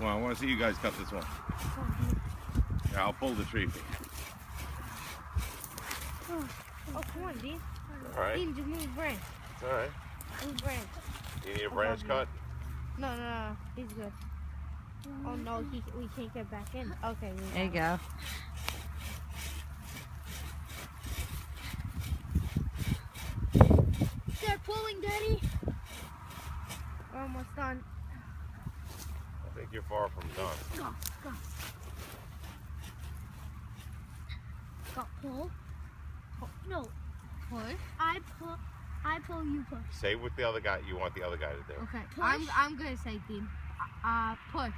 Well, I want to see you guys cut this one. Yeah, I'll pull the tree for you. Oh, come on, Dean. All right. Dean, just move the branch. It's all right. Move the branch. You need a branch cut? No. He's good. Oh, no, we can't get back in. Okay. There you go. They're pulling, Daddy. We're almost done. I think you're far from done. Go. Go, pull. No. Push. I pull, you push. Say what the other guy you want the other guy to do. Okay. I'm gonna say, Dean. Push.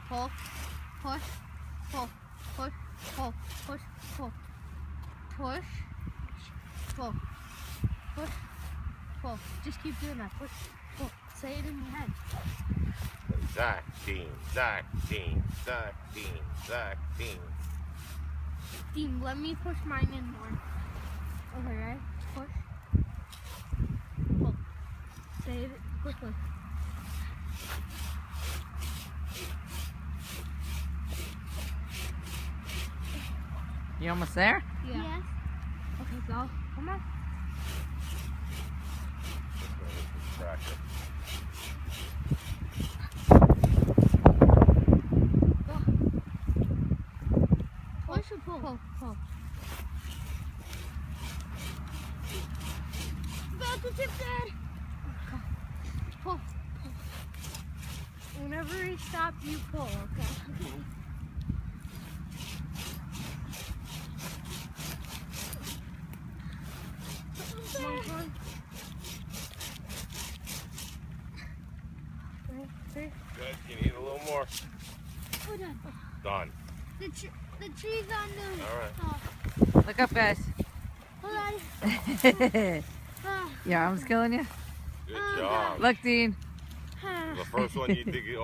Pull. Push. Pull. Push. Pull. Push. Pull. Push. Pull. Push. Pull. Just keep doing that. Push. Pull. Say it in your head. Zach, Dean, Zach, Dean, Zach, Dean, Zach, Dean. Dean, let me push mine in more. Okay, right? Push. Pull. Say it quickly. You almost there? Yeah. Yes. Okay, go. Come on. Practice. Go. Push or pull? Pull. About to tip, Dad. Go. Pull. Whenever he stops, you pull, okay? Come on. Good. You need a little more. Oh, done. Done. The tree's on the All right. top. Look up, guys. Hold on. Your arm's killing you? Good job. Look, Dean. The first one you dig it